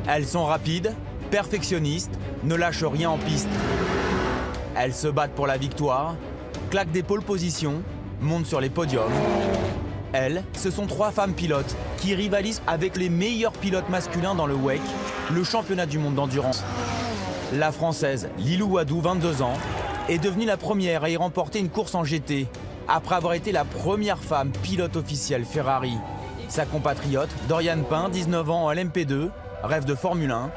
Elles sont rapides, perfectionnistes, ne lâchent rien en piste. Elles se battent pour la victoire, claquent des pole positions, montent sur les podiums. Elles, ce sont 3 femmes pilotes qui rivalisent avec les meilleurs pilotes masculins dans le WEC, le championnat du monde d'endurance. La Française Lilou Wadou, 22 ans, est devenue la première à y remporter une course en GT, après avoir été la première femme pilote officielle Ferrari. Sa compatriote, Doriane Pain, 19 ans en LMP2, rêve de Formule 1,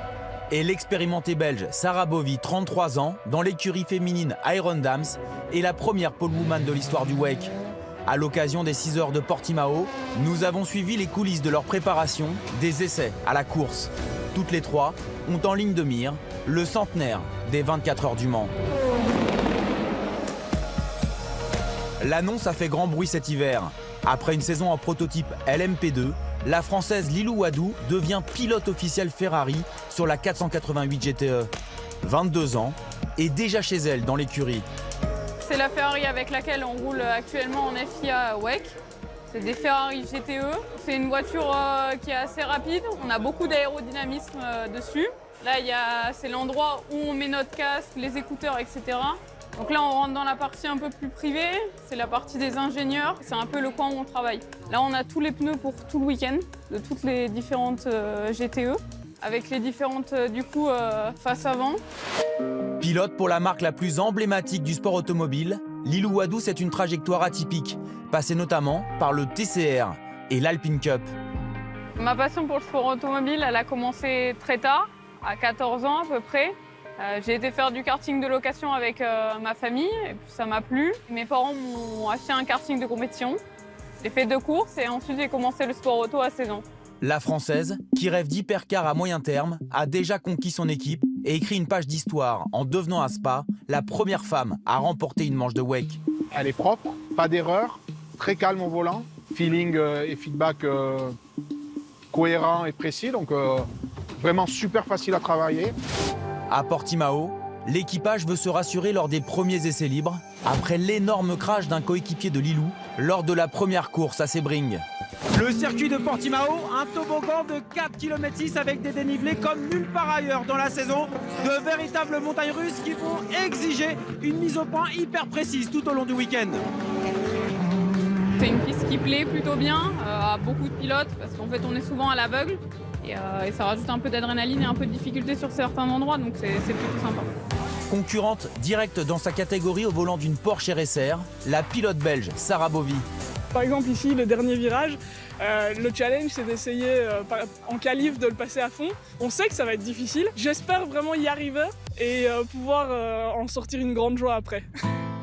et l'expérimentée belge Sarah Bovy, 33 ans, dans l'écurie féminine Iron Dams, est la première polewoman de l'histoire du WEC. À l'occasion des 6 heures de Portimao, nous avons suivi les coulisses de leur préparation, des essais à la course. Toutes les 3 ont en ligne de mire le centenaire des 24 heures du Mans. L'annonce a fait grand bruit cet hiver. Après une saison en prototype LMP2, la Française Lilou Wadou devient pilote officielle Ferrari sur la 488 GTE. 22 ans et déjà chez elle dans l'écurie. C'est la Ferrari avec laquelle on roule actuellement en FIA WEC. C'est des Ferrari GTE. C'est une voiture qui est assez rapide. On a beaucoup d'aérodynamisme dessus. Là, c'est l'endroit où on met notre casque, les écouteurs, etc. Donc là, on rentre dans la partie un peu plus privée. C'est la partie des ingénieurs. C'est un peu le coin où on travaille. Là, on a tous les pneus pour tout le week-end, de toutes les différentes GTE, avec les différentes, face avant. Pilote pour la marque la plus emblématique du sport automobile, Lilou Wadou, c'est une trajectoire atypique, passée notamment par le TCR et l'Alpine Cup. Ma passion pour le sport automobile, elle a commencé très tard, à 14 ans à peu près. J'ai été faire du karting de location avec ma famille, et puis ça m'a plu. Mes parents m'ont acheté un karting de compétition. J'ai fait 2 courses et ensuite j'ai commencé le sport auto à 16 ans. La Française, qui rêve d'hypercar à moyen terme, a déjà conquis son équipe et écrit une page d'histoire en devenant à Spa la première femme à remporter une manche de WEC. Elle est propre, pas d'erreur, très calme au volant, feeling et feedback cohérent et précis, donc vraiment super facile à travailler. À Portimao, l'équipage veut se rassurer lors des premiers essais libres, après l'énorme crash d'un coéquipier de Lilou lors de la première course à Sebring. Le circuit de Portimao, un toboggan de 4,6 km avec des dénivelés comme nulle part ailleurs dans la saison. De véritables montagnes russes qui vont exiger une mise au point hyper précise tout au long du week-end. C'est une piste qui plaît plutôt bien à beaucoup de pilotes parce qu'en fait on est souvent à l'aveugle et ça rajoute un peu d'adrénaline et un peu de difficulté sur certains endroits, donc c'est plutôt sympa. Concurrente directe dans sa catégorie au volant d'une Porsche RSR, la pilote belge Sarah Bovy. Par exemple ici, le dernier virage, le challenge c'est d'essayer en qualif de le passer à fond. On sait que ça va être difficile, j'espère vraiment y arriver et pouvoir en sortir une grande joie après.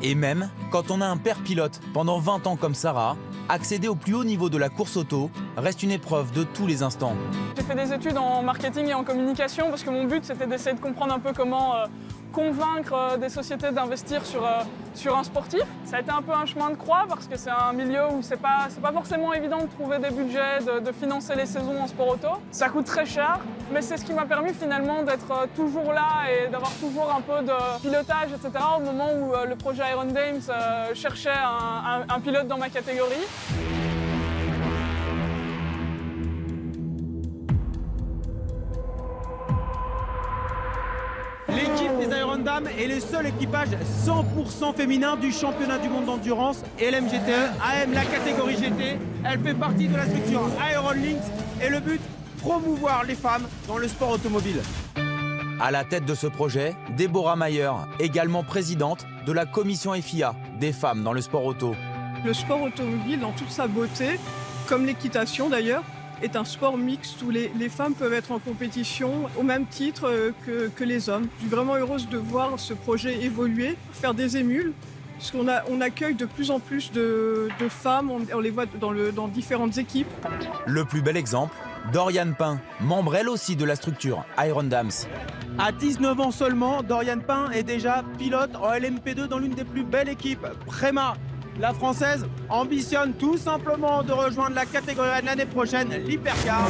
Et même, quand on a un père pilote pendant 20 ans comme Sarah, accéder au plus haut niveau de la course auto reste une épreuve de tous les instants. J'ai fait des études en marketing et en communication parce que mon but c'était d'essayer de comprendre un peu comment convaincre des sociétés d'investir sur un sportif. Ça a été un peu un chemin de croix parce que c'est un milieu où c'est pas forcément évident de trouver des budgets, de financer les saisons en sport auto. Ça coûte très cher, mais c'est ce qui m'a permis finalement d'être toujours là et d'avoir toujours un peu de pilotage, etc. au moment où le projet Iron Dames cherchait un pilote dans ma catégorie. L'équipe des Iron Dames est le seul équipage 100% féminin du championnat du monde d'endurance LMGTE AM, la catégorie GT. Elle fait partie de la structure Iron Links et le but, promouvoir les femmes dans le sport automobile. À la tête de ce projet, Déborah Mayer, également présidente de la commission FIA des femmes dans le sport auto. Le sport automobile dans toute sa beauté, comme l'équitation d'ailleurs, est un sport mixte où les femmes peuvent être en compétition au même titre que les hommes. Je suis vraiment heureuse de voir ce projet évoluer, faire des émules, parce qu'on accueille de plus en plus de femmes, on les voit dans différentes équipes. Le plus bel exemple, Doriane Pain, membre elle aussi de la structure Iron Dams. À 19 ans seulement, Doriane Pain est déjà pilote en LMP2 dans l'une des plus belles équipes, Prema. La Française ambitionne tout simplement de rejoindre la catégorie de l'année prochaine, l'Hypercar.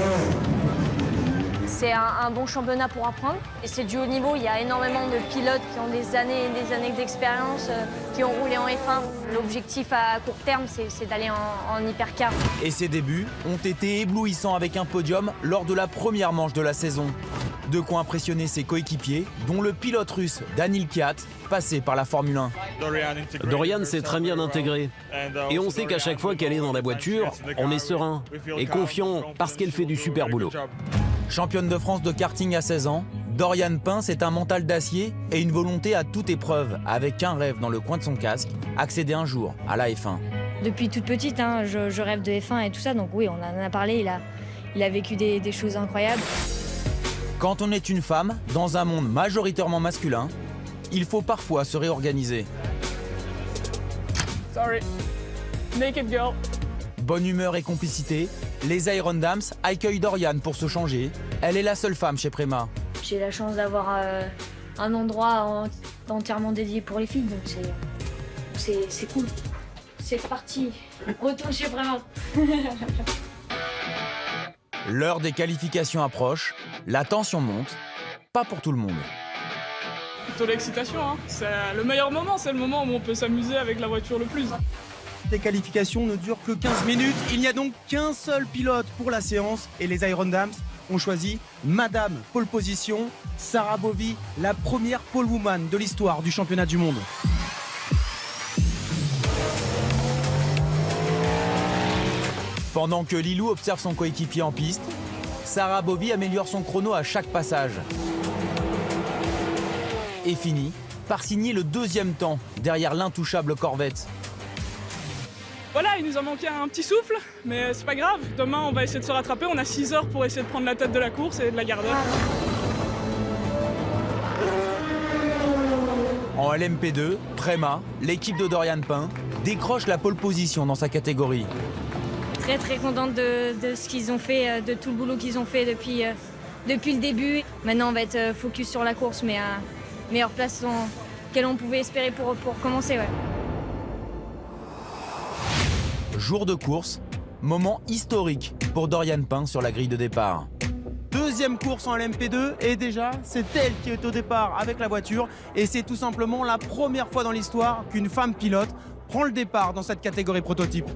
C'est un bon championnat pour apprendre. Et c'est du haut niveau. Il y a énormément de pilotes qui ont des années et des années d'expérience, qui ont roulé en F1. L'objectif à court terme, c'est d'aller en hypercar. Et ses débuts ont été éblouissants avec un podium lors de la première manche de la saison. De quoi impressionner ses coéquipiers, dont le pilote russe Daniil Kvyat, passé par la Formule 1. Dorian s'est très bien intégrée. Et on sait qu'à chaque fois qu'elle est dans la voiture, on est serein et confiant parce qu'elle fait du super boulot. Championne de France de karting à 16 ans, Doriane Pin, c'est un mental d'acier et une volonté à toute épreuve, avec un rêve dans le coin de son casque, accéder un jour à la F1. Depuis toute petite, je rêve de F1 et tout ça. Donc oui, on en a parlé. Il a vécu des choses incroyables. Quand on est une femme, dans un monde majoritairement masculin, il faut parfois se réorganiser. Sorry. Naked girl. Bonne humeur et complicité, les Iron Dames accueillent Doriane pour se changer. Elle est la seule femme chez Prema. J'ai la chance d'avoir un endroit entièrement dédié pour les filles, donc c'est cool. C'est parti. Retour chez Prema. L'heure des qualifications approche, la tension monte, pas pour tout le monde. Plutôt l'excitation, hein. C'est le meilleur moment, c'est le moment où on peut s'amuser avec la voiture le plus. Les qualifications ne durent que 15 minutes. Il n'y a donc qu'un seul pilote pour la séance et les Iron Dames ont choisi Madame Pole Position, Sarah Bovy, la première pole woman de l'histoire du championnat du monde. Pendant que Lilou observe son coéquipier en piste, Sarah Bovy améliore son chrono à chaque passage. Et finit par signer le deuxième temps derrière l'intouchable Corvette. Voilà, il nous a manqué un petit souffle, mais c'est pas grave. Demain, on va essayer de se rattraper. On a 6 heures pour essayer de prendre la tête de la course et de la garder. En LMP2, Prema, l'équipe de Doriane Pin, décroche la pole position dans sa catégorie. Très très contente de ce qu'ils ont fait, de tout le boulot qu'ils ont fait depuis le début. Maintenant, on va être focus sur la course, mais à meilleure place qu'elle on pouvait espérer pour commencer. Ouais. Jour de course, moment historique pour Doriane Pin sur la grille de départ. Deuxième course en LMP2 et déjà c'est elle qui est au départ avec la voiture et c'est tout simplement la première fois dans l'histoire qu'une femme pilote prend le départ dans cette catégorie prototype.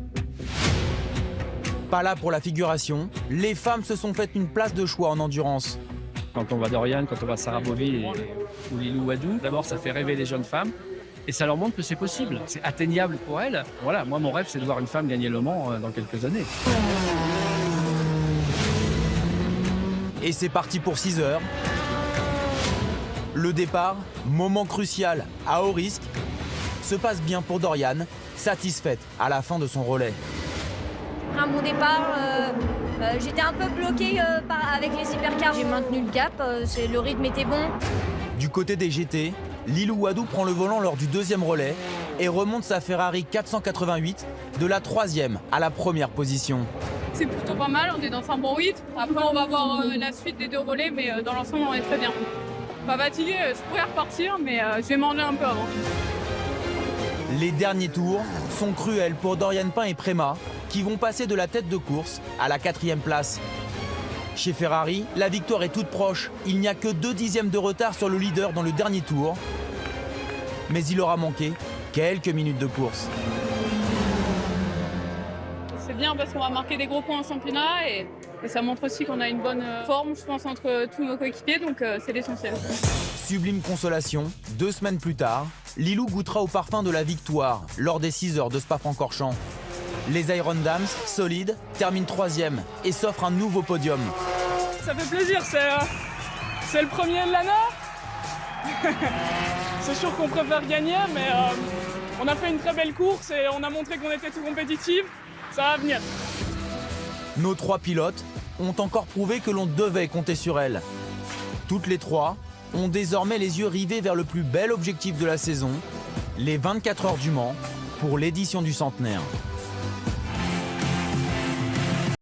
Pas là pour la figuration, les femmes se sont faites une place de choix en endurance. Quand on voit Doriane, quand on voit Sarah Bovy ou Lilou Wadou, d'abord ça fait rêver les jeunes femmes. Et ça leur montre que c'est possible, c'est atteignable pour elles. Voilà, moi mon rêve c'est de voir une femme gagner Le Mans dans quelques années. Et c'est parti pour 6 heures. Le départ, moment crucial, à haut risque, se passe bien pour Doriane, satisfaite à la fin de son relais. Un bon départ, j'étais un peu bloquée avec les hypercars. J'ai maintenu le cap, le rythme était bon. Du côté des GT, Lilou Wadou prend le volant lors du deuxième relais et remonte sa Ferrari 488 de la 3e à la première position. C'est plutôt pas mal, on est dans un bon rythme. Après, on va voir la suite des 2 relais, mais dans l'ensemble, on est très bien. Pas fatigué, je pourrais repartir, mais je vais manger un peu avant. Les derniers tours sont cruels pour Doriane Pin et Prema, qui vont passer de la tête de course à la 4e place. Chez Ferrari, la victoire est toute proche. Il n'y a que 2 dixièmes de retard sur le leader dans le dernier tour. Mais il aura manqué quelques minutes de course. C'est bien parce qu'on va marquer des gros points en championnat et ça montre aussi qu'on a une bonne forme, je pense, entre tous nos coéquipiers, donc c'est l'essentiel. Sublime consolation, 2 semaines plus tard, Lilou goûtera au parfum de la victoire lors des 6 heures de Spa-Francorchamps. Les Iron Dames, solides, terminent 3e et s'offrent un nouveau podium. Ça fait plaisir, c'est le premier de l'année. C'est sûr qu'on préfère gagner, mais on a fait une très belle course et on a montré qu'on était tout compétitif. Ça va venir. Nos 3 pilotes ont encore prouvé que l'on devait compter sur elles. Toutes les 3 ont désormais les yeux rivés vers le plus bel objectif de la saison, les 24 heures du Mans pour l'édition du centenaire.